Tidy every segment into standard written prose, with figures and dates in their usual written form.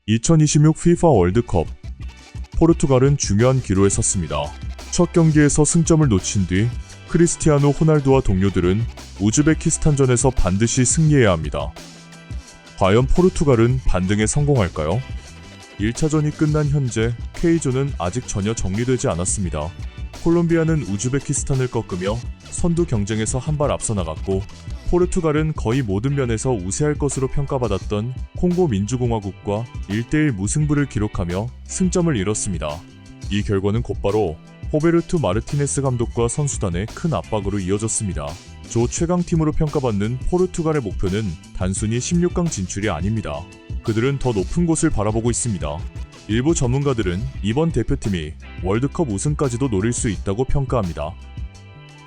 2026 FIFA 월드컵. 포르투갈은 중요한 기로에 섰습니다. 첫 경기에서 승점을 놓친 뒤 크리스티아노 호날두와 동료들은 우즈베키스탄전에서 반드시 승리해야 합니다. 과연 포르투갈은 반등에 성공할까요? 1차전이 끝난 현재 K조는 아직 전혀 정리되지 않았습니다. 콜롬비아는 우즈베키스탄을 꺾으며 선두 경쟁에서 한 발 앞서 나갔고, 포르투갈은 거의 모든 면에서 우세할 것으로 평가받았던 콩고 민주공화국과 1대1 무승부를 기록하며 승점을 잃었습니다. 이 결과는 곧바로 호베르투 마르티네스 감독과 선수단의 큰 압박으로 이어졌습니다. 조 최강팀으로 평가받는 포르투갈의 목표는 단순히 16강 진출이 아닙니다. 그들은 더 높은 곳을 바라보고 있습니다. 일부 전문가들은 이번 대표팀이 월드컵 우승까지도 노릴 수 있다고 평가합니다.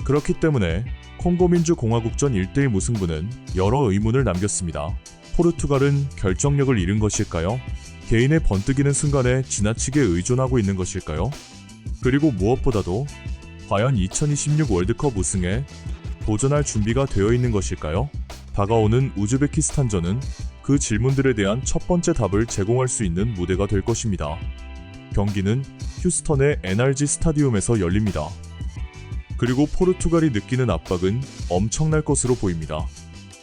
그렇기 때문에 콩고민주공화국전 1대1 무승부는 여러 의문을 남겼습니다. 포르투갈은 결정력을 잃은 것일까요? 개인의 번뜩이는 순간에 지나치게 의존하고 있는 것일까요? 그리고 무엇보다도 과연 2026 월드컵 우승에 도전할 준비가 되어 있는 것일까요? 다가오는 우즈베키스탄전은 그 질문들에 대한 첫 번째 답을 제공할 수 있는 무대가 될 것입니다. 경기는 휴스턴의 NRG 스타디움에서 열립니다. 그리고 포르투갈이 느끼는 압박은 엄청날 것으로 보입니다.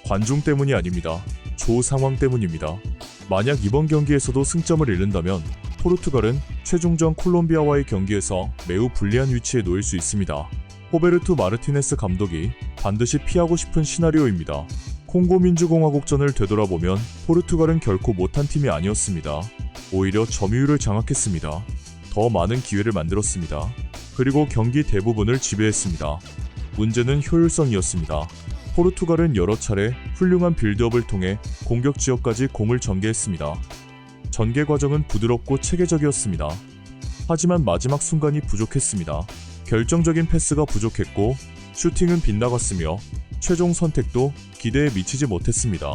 관중 때문이 아닙니다. 조 상황 때문입니다. 만약 이번 경기에서도 승점을 잃는다면 포르투갈은 최종전 콜롬비아와의 경기에서 매우 불리한 위치에 놓일 수 있습니다. 호베르투 마르티네스 감독이 반드시 피하고 싶은 시나리오입니다. 콩고 민주공화국전을 되돌아보면 포르투갈은 결코 못한 팀이 아니었습니다. 오히려 점유율을 장악했습니다. 더 많은 기회를 만들었습니다. 그리고 경기 대부분을 지배했습니다. 문제는 효율성이었습니다. 포르투갈은 여러 차례 훌륭한 빌드업을 통해 공격 지역까지 공을 전개했습니다. 전개 과정은 부드럽고 체계적이었습니다. 하지만 마지막 순간이 부족했습니다. 결정적인 패스가 부족했고 슈팅은 빗나갔으며 최종 선택도 기대에 미치지 못했습니다.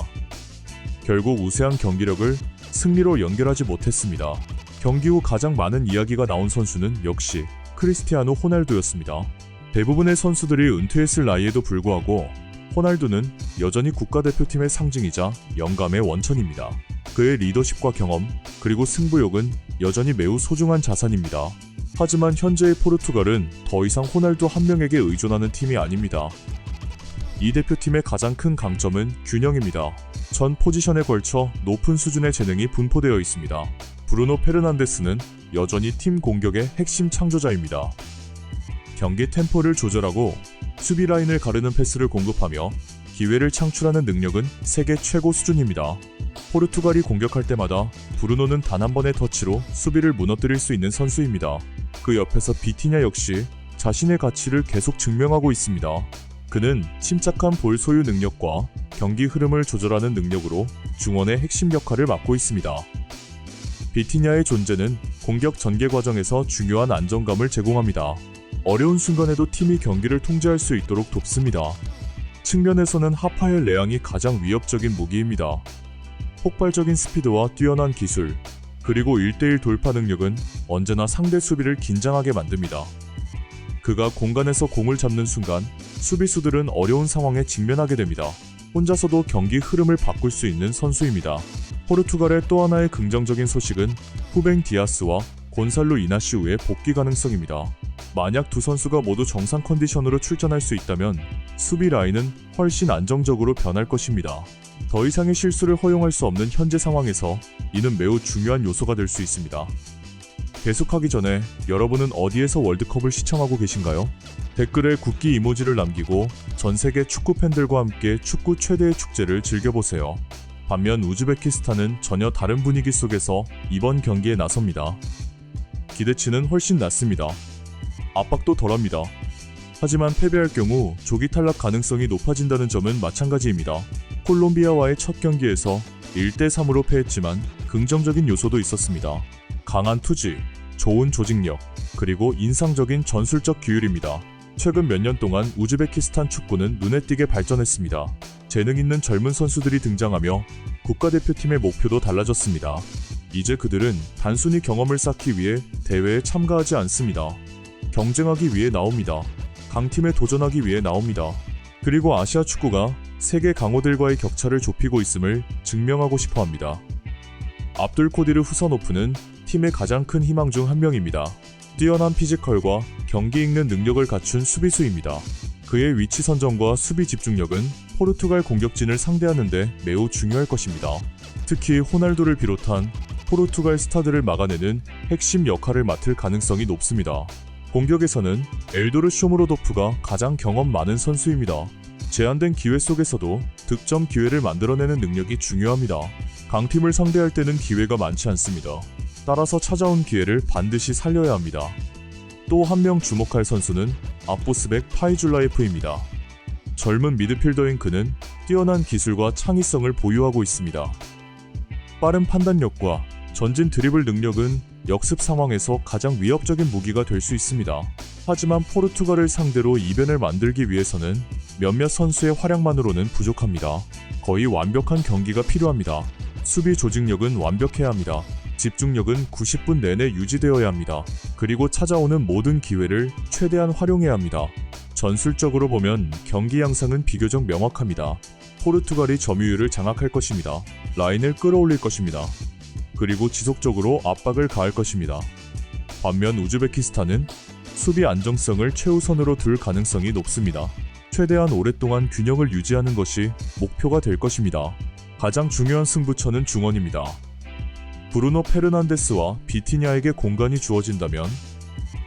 결국 우세한 경기력을 승리로 연결하지 못했습니다. 경기 후 가장 많은 이야기가 나온 선수는 역시 크리스티아노 호날두였습니다. 대부분의 선수들이 은퇴했을 나이에도 불구하고 호날두는 여전히 국가대표팀의 상징이자 영감의 원천입니다. 그의 리더십과 경험, 그리고 승부욕은 여전히 매우 소중한 자산입니다. 하지만 현재의 포르투갈은 더 이상 호날두 한 명에게 의존하는 팀이 아닙니다. 이 대표팀의 가장 큰 강점은 균형입니다. 전 포지션에 걸쳐 높은 수준의 재능이 분포되어 있습니다. 브루노 페르난데스는 여전히 팀 공격의 핵심 창조자입니다. 경기 템포를 조절하고 수비 라인을 가르는 패스를 공급하며 기회를 창출하는 능력은 세계 최고 수준입니다. 포르투갈이 공격할 때마다 브루노는 단 한 번의 터치로 수비를 무너뜨릴 수 있는 선수입니다. 그 옆에서 비티냐 역시 자신의 가치를 계속 증명하고 있습니다. 그는 침착한 볼 소유 능력과 경기 흐름을 조절하는 능력으로 중원의 핵심 역할을 맡고 있습니다. 비티냐의 존재는 공격 전개 과정에서 중요한 안정감을 제공합니다. 어려운 순간에도 팀이 경기를 통제할 수 있도록 돕습니다. 측면에서는 하파엘 레앙이 가장 위협적인 무기입니다. 폭발적인 스피드와 뛰어난 기술, 그리고 1대1 돌파 능력은 언제나 상대 수비를 긴장하게 만듭니다. 그가 공간에서 공을 잡는 순간 수비수들은 어려운 상황에 직면하게 됩니다. 혼자서도 경기 흐름을 바꿀 수 있는 선수입니다. 포르투갈의 또 하나의 긍정적인 소식은 후뱅 디아스와 곤살로 이나시우의 복귀 가능성입니다. 만약 두 선수가 모두 정상 컨디션으로 출전할 수 있다면 수비 라인은 훨씬 안정적으로 변할 것입니다. 더 이상의 실수를 허용할 수 없는 현재 상황에서 이는 매우 중요한 요소가 될 수 있습니다. 계속하기 전에 여러분은 어디에서 월드컵을 시청하고 계신가요? 댓글에 국기 이모지를 남기고 전 세계 축구 팬들과 함께 축구 최대의 축제를 즐겨보세요. 반면 우즈베키스탄은 전혀 다른 분위기 속에서 이번 경기에 나섭니다. 기대치는 훨씬 낮습니다. 압박도 덜합니다. 하지만 패배할 경우 조기 탈락 가능성이 높아진다는 점은 마찬가지입니다. 콜롬비아와의 첫 경기에서 1대3으로 패했지만 긍정적인 요소도 있었습니다. 강한 투지, 좋은 조직력, 그리고 인상적인 전술적 기율입니다. 최근 몇 년 동안 우즈베키스탄 축구는 눈에 띄게 발전했습니다. 재능 있는 젊은 선수들이 등장하며 국가대표팀의 목표도 달라졌습니다. 이제 그들은 단순히 경험을 쌓기 위해 대회에 참가하지 않습니다. 경쟁하기 위해 나옵니다. 강팀에 도전하기 위해 나옵니다. 그리고 아시아 축구가 세계 강호들과의 격차를 좁히고 있음을 증명하고 싶어 합니다. 압둘코디르 후서노프는 팀의 가장 큰 희망 중 한 명입니다. 뛰어난 피지컬과 경기 읽는 능력을 갖춘 수비수입니다. 그의 위치 선정과 수비 집중력은 포르투갈 공격진을 상대하는 데 매우 중요할 것입니다. 특히 호날두를 비롯한 포르투갈 스타들을 막아내는 핵심 역할을 맡을 가능성이 높습니다. 공격에서는 엘도르 쇼무로도프가 가장 경험 많은 선수입니다. 제한된 기회 속에서도 득점 기회를 만들어내는 능력이 중요합니다. 강팀을 상대할 때는 기회가 많지 않습니다. 따라서 찾아온 기회를 반드시 살려야 합니다. 또 한 명 주목할 선수는 아포스백 파이줄라예프입니다. 젊은 미드필더인 그는 뛰어난 기술과 창의성을 보유하고 있습니다. 빠른 판단력과 전진 드리블 능력은 역습 상황에서 가장 위협적인 무기가 될 수 있습니다. 하지만 포르투갈을 상대로 이변을 만들기 위해서는 몇몇 선수의 활약만으로는 부족합니다. 거의 완벽한 경기가 필요합니다. 수비 조직력은 완벽해야 합니다. 집중력은 90분 내내 유지되어야 합니다. 그리고 찾아오는 모든 기회를 최대한 활용해야 합니다. 전술적으로 보면 경기 양상은 비교적 명확합니다. 포르투갈이 점유율을 장악할 것입니다. 라인을 끌어올릴 것입니다. 그리고 지속적으로 압박을 가할 것입니다. 반면 우즈베키스탄은 수비 안정성을 최우선으로 둘 가능성이 높습니다. 최대한 오랫동안 균형을 유지하는 것이 목표가 될 것입니다. 가장 중요한 승부처는 중원입니다. 브루노 페르난데스와 비티냐에게 공간이 주어진다면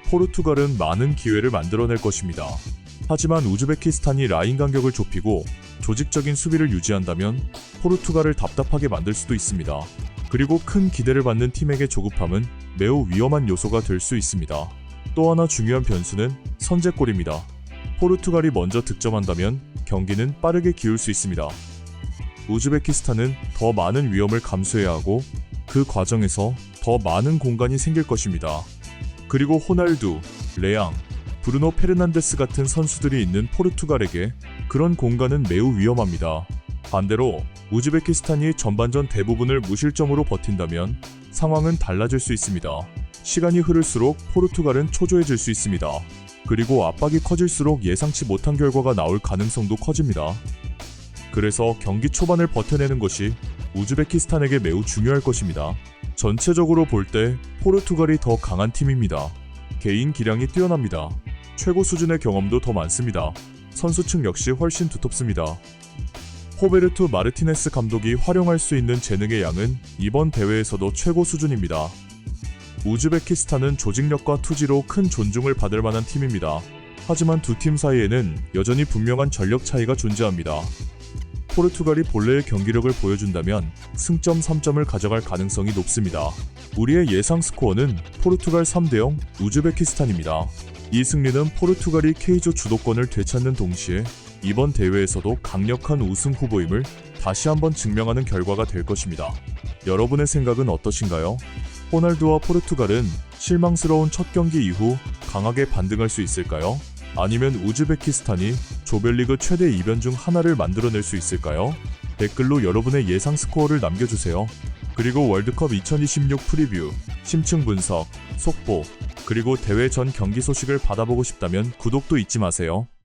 포르투갈은 많은 기회를 만들어낼 것입니다. 하지만 우즈베키스탄이 라인 간격을 좁히고 조직적인 수비를 유지한다면 포르투갈을 답답하게 만들 수도 있습니다. 그리고 큰 기대를 받는 팀에게 조급함은 매우 위험한 요소가 될 수 있습니다. 또 하나 중요한 변수는 선제골입니다. 포르투갈이 먼저 득점한다면 경기는 빠르게 기울 수 있습니다. 우즈베키스탄은 더 많은 위험을 감수해야 하고 그 과정에서 더 많은 공간이 생길 것입니다. 그리고 호날두, 레앙, 브루노 페르난데스 같은 선수들이 있는 포르투갈에게 그런 공간은 매우 위험합니다. 반대로 우즈베키스탄이 전반전 대부분을 무실점으로 버틴다면 상황은 달라질 수 있습니다. 시간이 흐를수록 포르투갈은 초조해질 수 있습니다. 그리고 압박이 커질수록 예상치 못한 결과가 나올 가능성도 커집니다. 그래서 경기 초반을 버텨내는 것이 우즈베키스탄에게 매우 중요할 것입니다. 전체적으로 볼 때 포르투갈이 더 강한 팀입니다. 개인 기량이 뛰어납니다. 최고 수준의 경험도 더 많습니다. 선수층 역시 훨씬 두텁습니다. 호베르투 마르티네스 감독이 활용할 수 있는 재능의 양은 이번 대회에서도 최고 수준입니다. 우즈베키스탄은 조직력과 투지로 큰 존중을 받을 만한 팀입니다. 하지만 두 팀 사이에는 여전히 분명한 전력 차이가 존재합니다. 포르투갈이 본래의 경기력을 보여준다면 승점 3점을 가져갈 가능성이 높습니다. 우리의 예상 스코어는 포르투갈 3대0 우즈베키스탄입니다. 이 승리는 포르투갈이 K조 주도권을 되찾는 동시에 이번 대회에서도 강력한 우승 후보임을 다시 한번 증명하는 결과가 될 것입니다. 여러분의 생각은 어떠신가요? 호날두와 포르투갈은 실망스러운 첫 경기 이후 강하게 반등할 수 있을까요? 아니면 우즈베키스탄이 조별리그 최대 이변 중 하나를 만들어낼 수 있을까요? 댓글로 여러분의 예상 스코어를 남겨주세요. 그리고 월드컵 2026 프리뷰, 심층 분석, 속보, 그리고 대회 전 경기 소식을 받아보고 싶다면 구독도 잊지 마세요.